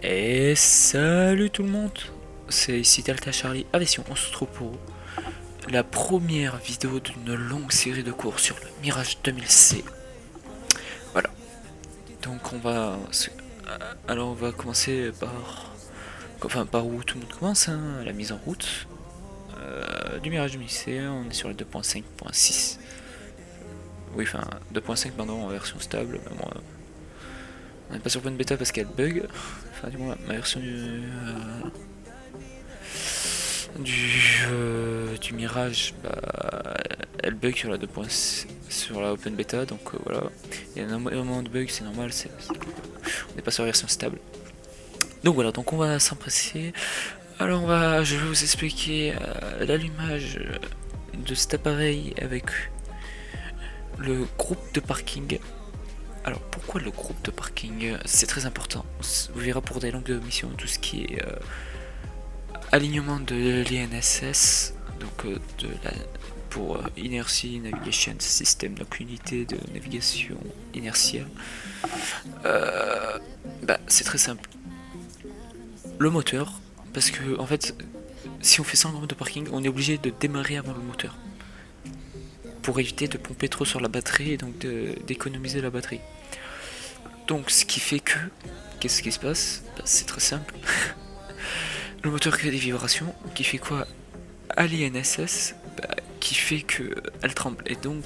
Et salut tout le monde, c'est ici Delta Charlie Aviation. On se retrouve pour la première vidéo d'une longue série de cours sur le Mirage 2000C. Voilà, donc on va commencer par où tout le monde commence, hein, la mise en route du Mirage 2000C. On est sur le 2.5.6. Oui, enfin 2.5 pardon, en version stable. Mais bon, on n'est pas sur point de bêta parce qu'elle bug. Enfin du moins ma version du Mirage, elle bug sur la 2. Sur la open beta, donc voilà, il y a énormément de bugs, c'est normal, on n'est pas sur la version stable. Donc voilà, donc on va s'empresser. Alors je vais vous expliquer l'allumage de cet appareil avec le groupe de parking. Alors pourquoi le groupe de parking? C'est très important, vous verrez pour des longues missions, tout ce qui est alignement de l'INSS, donc pour Inertie Navigation System, donc unité de navigation inertielle. C'est très simple. Le moteur, parce que en fait, si on fait sans groupe de parking, on est obligé de démarrer avant le moteur pour éviter de pomper trop sur la batterie et donc d'économiser la batterie. Donc ce qui fait que, qu'est-ce qui se passe? C'est très simple. Le moteur crée des vibrations, qui fait quoi à l'INSS, qui fait qu'elle tremble et donc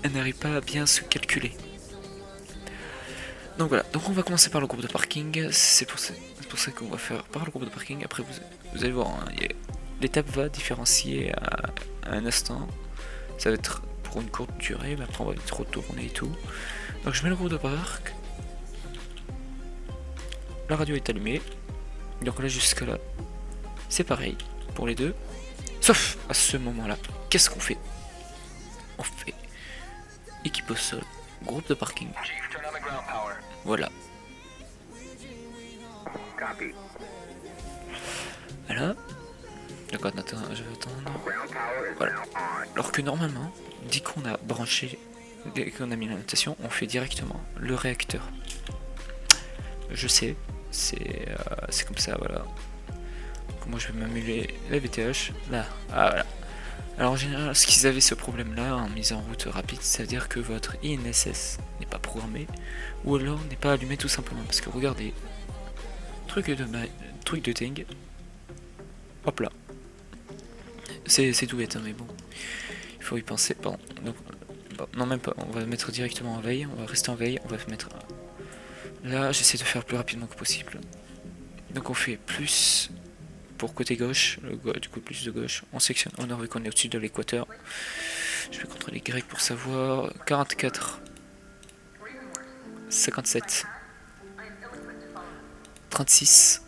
elle n'arrive pas à bien se calculer. Donc voilà, donc on va commencer par le groupe de parking, c'est pour ça qu'on va faire par le groupe de parking. Après vous allez voir, hein, l'étape va différencier à un instant, ça va être pour une courte durée, mais après on va vite retourner et tout. Donc je mets le groupe de parc, la radio est allumée, donc là jusque là c'est pareil pour les deux, sauf à ce moment là, qu'est-ce qu'on fait? On fait équipe au sol, groupe de parking, voilà. Voilà. D'accord, attends, je vais attendre. Voilà. Alors que normalement, dès qu'on a branché, dès qu'on a mis la notation, on fait directement le réacteur. Je sais, c'est comme ça, voilà. Donc moi je vais m'amuler la VTH, là, ah voilà. Alors en général, ce qu'ils avaient ce problème là en mise en route rapide, c'est à dire que votre INSS n'est pas programmé, ou alors n'est pas allumé tout simplement, parce que regardez, truc de dingue, hop là, c'est tout bête, hein, mais bon, il faut y penser. Pardon. Donc, non, même pas, on va mettre directement en veille, on va rester en veille, on va mettre là, j'essaie de faire le plus rapidement que possible. Donc on fait plus pour côté gauche, du coup plus de gauche, on sectionne au nord vu qu'on est au-dessus de l'équateur. Je vais contrôler Y pour savoir. 44, 57, 36.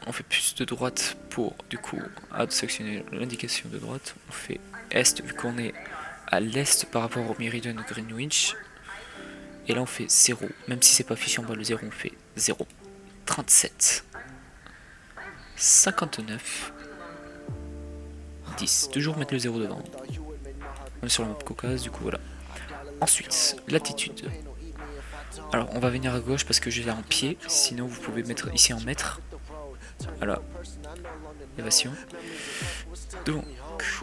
On fait plus de droite pour du coup sectionner l'indication de droite. On fait est vu qu'on est à l'est par rapport au méridien de Greenwich. Et là on fait 0, même si c'est pas affiché en bas le 0, on fait 0. 37, 59, 10. Toujours mettre le 0 devant. On est sur la map Caucase, du coup voilà. Ensuite, latitude. Alors on va venir à gauche parce que j'ai là en pied, sinon vous pouvez mettre ici en mètres. Voilà. Élévation. Donc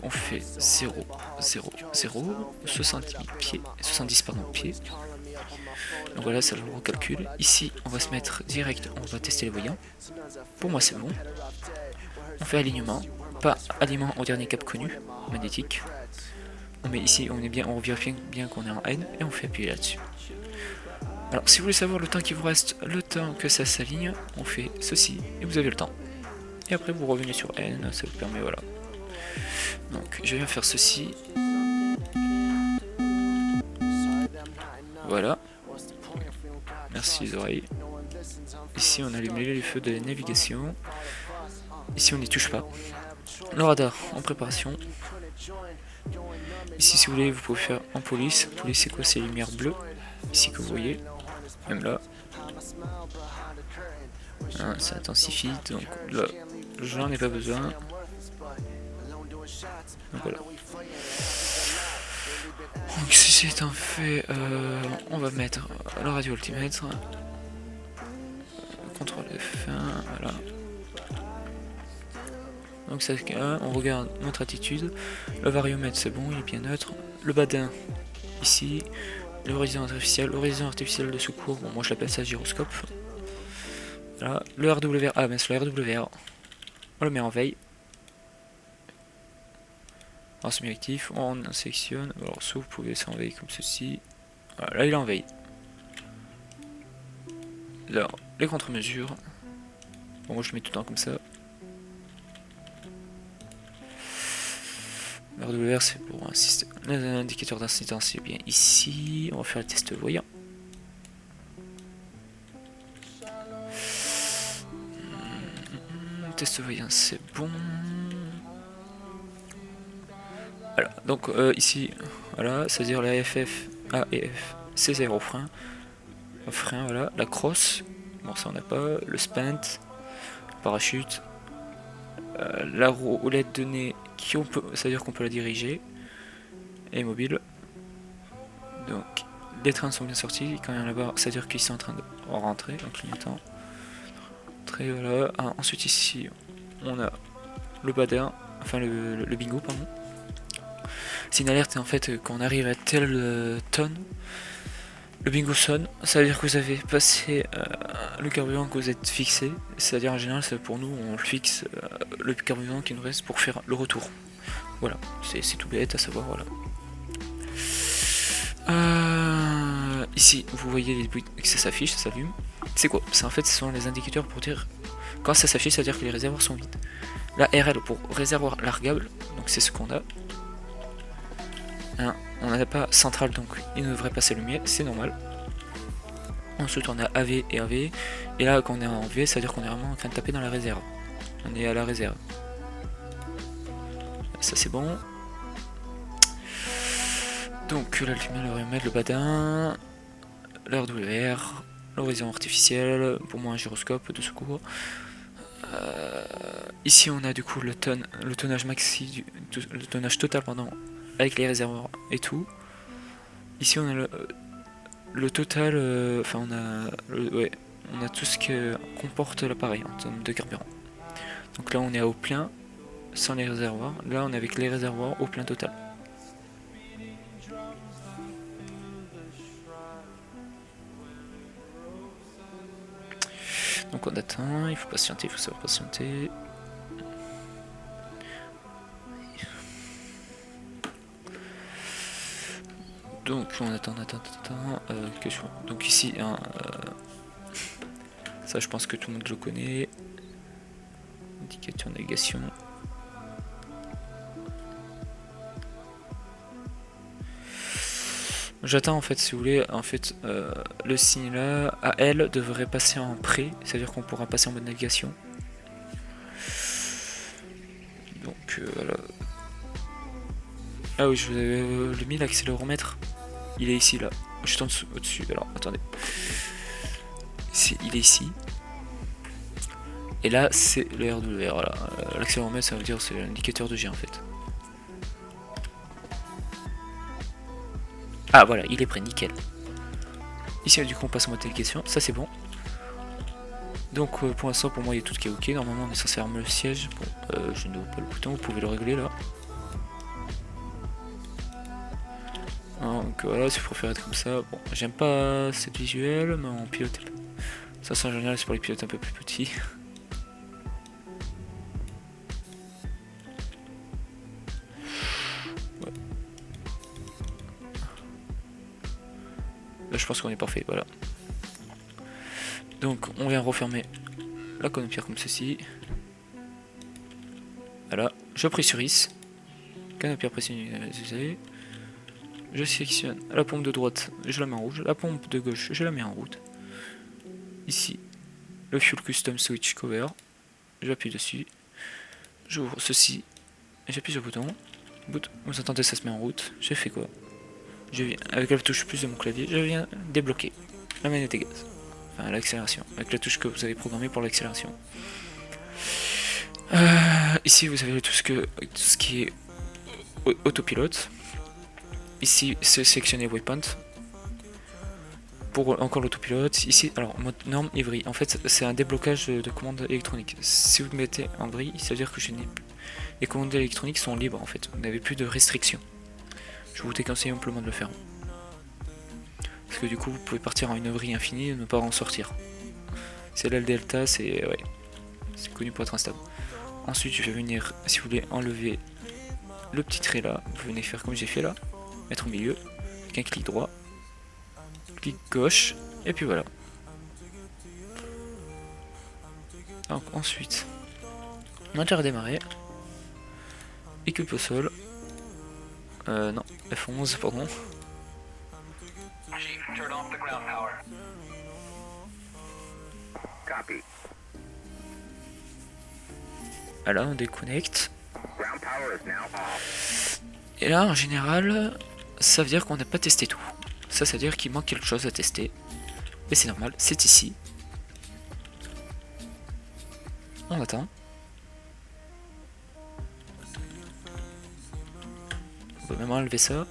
on fait 0, 0, 0, 70 pieds, 70 pardon, pieds. Donc voilà, ça le recalcule. Ici, on va se mettre direct, on va tester les voyants. Pour moi, c'est bon. On fait alignement, pas alignement au dernier cap connu, magnétique. On met ici, on vérifie bien qu'on est en N et on fait appuyer là-dessus. Alors, si vous voulez savoir le temps qui vous reste, le temps que ça s'aligne, on fait ceci et vous avez le temps. Et après, vous revenez sur N, ça vous permet, voilà. Donc, je viens faire ceci. Voilà. Merci les oreilles. Ici on allume les feux de navigation. Ici on n'y touche pas. Le radar en préparation. Ici si vous voulez vous pouvez faire en police. Police c'est quoi? C'est les lumières bleues. Ici que vous voyez. Même là. Hein, ça intensifie. Donc là j'en ai pas besoin. Donc voilà. Donc si c'est un fait, on va mettre le radio altimètre. CTRL F1, voilà. Donc ça, on regarde notre attitude. Le variomètre c'est bon, il est bien neutre. Le badin ici. L'horizon artificiel de secours, bon moi je l'appelle ça gyroscope. Voilà. Le RWR, ah mais c'est le RWR. On le met en veille. En semi-actif, on sélectionne. Alors soit vous pouvez laisser en veille comme ceci. Voilà, là il est en veille. Là, les contre-mesures. Bon moi je le mets tout le temps comme ça. RWR c'est pour un système. L'indicateur d'incidence c'est bien ici. On va faire le test voyant. Test voyant c'est bon. Voilà, donc ici, voilà, c'est-à-dire la FF, A et F, c'est 0 frein. Frein, voilà, la crosse, bon ça on n'a pas, le spant, parachute, la roulette de nez, c'est-à-dire qu'on peut la diriger, et mobile. Donc les trains sont bien sortis, quand il y en a là-bas, c'est-à-dire qu'ils sont en train de rentrer, en clignotant. Très voilà. Ah, ensuite ici, on a le badin, enfin le bingo, pardon. C'est une alerte, et en fait, quand on arrive à telle tonne, le bingo sonne, ça veut dire que vous avez passé le carburant que vous êtes fixé, c'est-à-dire en général, pour nous, on fixe le carburant qui nous reste pour faire le retour. Voilà, c'est tout bête à savoir, voilà. Ici, vous voyez les bruits que ça s'affiche, ça s'allume. C'est quoi? En fait, ce sont les indicateurs pour dire quand ça s'affiche, ça veut dire que les réservoirs sont vides. La RL pour réservoir largable, donc c'est ce qu'on a. Hein, on n'a pas central, donc il ne devrait pas s'allumer, c'est normal. Ensuite on a AV et AV, et là quand on est en V, ça veut dire qu'on est vraiment en train de taper dans la réserve. On est à la réserve. Ça c'est bon. Donc la lumière, le remède, le badin, l'RWR, l'horizon artificiel, pour moi un gyroscope de secours. Ici on a du coup le tonnage maxi, le tonnage total pardon, avec les réservoirs et tout. Ici on a le total, enfin on a tout ce que comporte l'appareil en termes de carburant. Donc là on est au plein sans les réservoirs, là on est avec les réservoirs au plein total. Donc on attend, il faut patienter, il faut savoir patienter. Donc on attend, donc ici, hein, ça je pense que tout le monde le connaît. Indicateur navigation. J'attends en fait, si vous voulez, en fait, le signe là, AL devrait passer en pré, c'est-à-dire qu'on pourra passer en mode navigation. Donc voilà. Ah oui, je vous avais mis l'accéléromètre. Il est ici là. Je suis au-dessus. Alors attendez. Il est ici. Et là c'est le RW. Voilà. L'accéléromètre ça veut dire c'est l'indicateur de G en fait. Ah voilà, il est prêt, nickel. Ici du coup on passe en mode navigation, ça c'est bon. Donc pour l'instant pour moi il y a tout ce qui est ok. Normalement on est censé fermer le siège. Bon, je ne vois pas le bouton, vous pouvez le régler là. Donc voilà, si vous préférez être comme ça. Bon, j'aime pas cette visuelle, mais on pilote. Ça c'est en général c'est pour les pilotes un peu plus petits. Ouais. Là je pense qu'on est parfait, voilà. Donc on vient refermer la colonne pierre comme ceci. Voilà, je pressurise. Canne à pierre pressurisée. Je sélectionne la pompe de droite, je la mets en rouge. La pompe de gauche, je la mets en route. Ici, le Fuel Custom Switch Cover. J'appuie dessus. J'ouvre ceci. J'appuie sur le bouton. Vous entendez, ça se met en route. J'ai fait quoi? Je viens, avec la touche plus de mon clavier, je viens débloquer la manette des gaz. Enfin, l'accélération. Avec la touche que vous avez programmée pour l'accélération. Ici, vous avez tout ce qui est autopilote. Ici, c'est sélectionner waypoint. pour encore l'autopilote, ici, alors mode norme et vrille. En fait, c'est un déblocage de commandes électroniques. Si vous mettez en vrille, ça veut dire que les commandes électroniques sont libres en fait. Vous n'avez plus de restrictions. Je vous déconseille amplement de le faire. Parce que du coup, vous pouvez partir en une vrille infinie et ne pas en sortir. C'est là le delta, c'est ouais, c'est connu pour être instable. Ensuite, je vais venir, si vous voulez enlever le petit trait là, vous venez faire comme j'ai fait là, mettre au milieu, avec un clic droit, clic gauche, et puis voilà. Donc ensuite, moteur à démarrer, équipe au sol, non, F11, pardon. Voilà, on déconnecte. Et là, en général, ça veut dire qu'on n'a pas testé tout. Ça veut dire qu'il manque quelque chose à tester. Et c'est normal, c'est ici. On attend. On peut même enlever ça.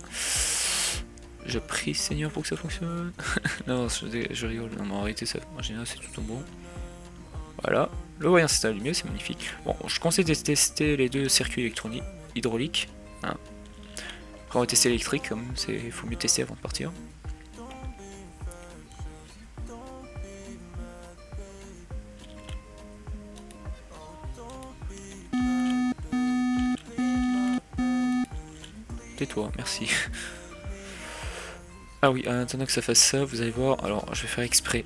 Je prie Seigneur pour que ça fonctionne. Non, je rigole. Non, mais en réalité, ça, en général, c'est tout bon. Voilà. Le voyant s'est allumé, c'est magnifique. Bon, je conseille de tester les deux circuits électroniques, hydrauliques. Hein. Après, on va tester l'électrique, comme il faut mieux tester avant de partir. Tais-toi, merci. Ah oui, en attendant que ça fasse ça, vous allez voir. Alors, je vais faire exprès.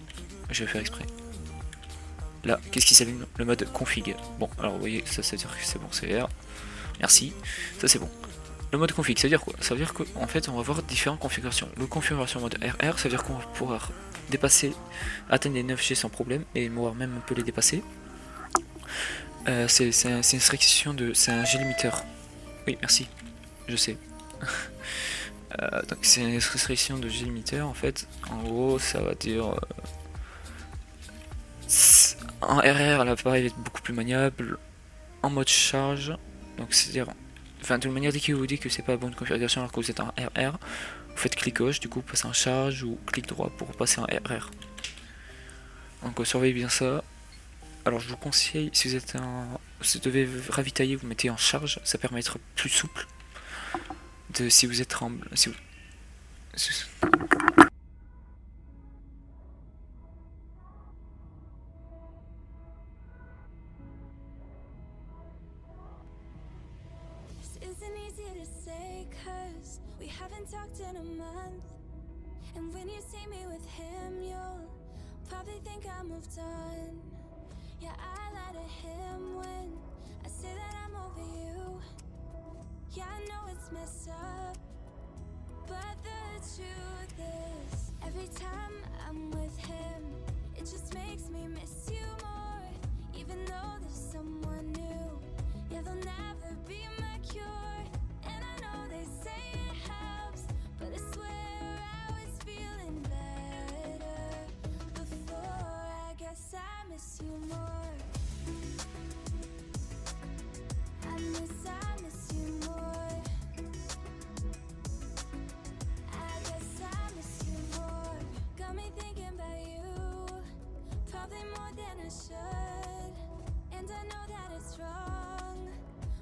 Là, qu'est-ce qui s'allume? Le mode config. Bon, alors vous voyez, ça veut dire que c'est bon, c'est vert. Merci, ça c'est bon. Le mode config, ça veut dire quoi? Ça veut dire qu'en fait, on va avoir différentes configurations. Le configuration mode RR, ça veut dire qu'on va pouvoir dépasser, atteindre les 9G sans problème, et voire même on peut les dépasser. C'est une restriction de... c'est un G-limiter. Oui, merci, je sais. Donc c'est une restriction de G-limiter, en fait. En gros, ça va dire... en RR, l'appareil est beaucoup plus maniable. En mode charge, donc c'est-à-dire... Enfin, de toute manière, dès qu'il vous dit que c'est pas la bonne configuration alors que vous êtes en RR, vous faites clic gauche, du coup, vous passez en charge, ou clic droit pour passer en RR. Donc, surveillez bien ça. Alors, je vous conseille, si vous êtes si vous devez ravitailler, vous mettez en charge, ça permet d'être plus souple. Si vous êtes en... Si vous... And when you see me with him, you'll probably think I moved on. Yeah, I lie to him when I say that I'm over you. Yeah, I know it's messed up, but the truth is, every time I'm with him, it just makes me miss you more. Even though there's someone new, yeah, they'll never be my cure. And I know they say it helps, but I swear feeling better before. I guess I miss you more. I miss you more. I guess I miss you more. Got me thinking about you, probably more than I should. And I know that it's wrong,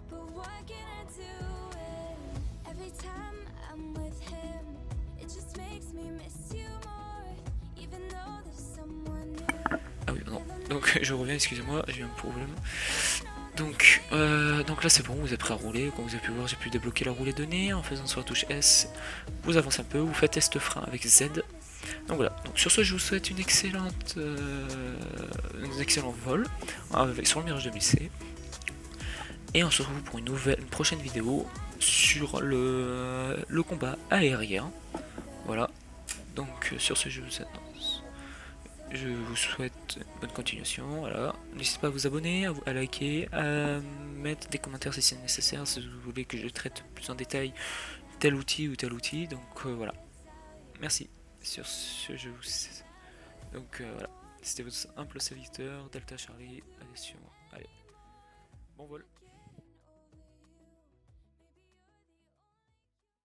but what can I do when every time I'm with him, it just makes me miss you more, even though there's someone new. Ah oui, non. Donc je reviens, excusez-moi, j'ai eu un problème. Donc là c'est bon, vous êtes prêt à rouler. Comme vous avez pu voir, j'ai pu débloquer la roulée de nez en faisant sur la touche S. Vous avancez un peu, vous faites test frein avec Z. Donc voilà, donc sur ce je vous souhaite un excellent vol sur le Mirage 2000C. Et on se retrouve pour une prochaine vidéo sur le combat aérien. Voilà, donc sur ce je vous souhaite bonne continuation. Voilà, n'hésitez pas à vous abonner, à liker, à mettre des commentaires si c'est nécessaire, si vous voulez que je traite plus en détail tel outil ou tel outil. Donc voilà, merci. Sur ce je vous... Donc voilà, c'était votre simple serviteur Delta Charlie. Allez, bon vol.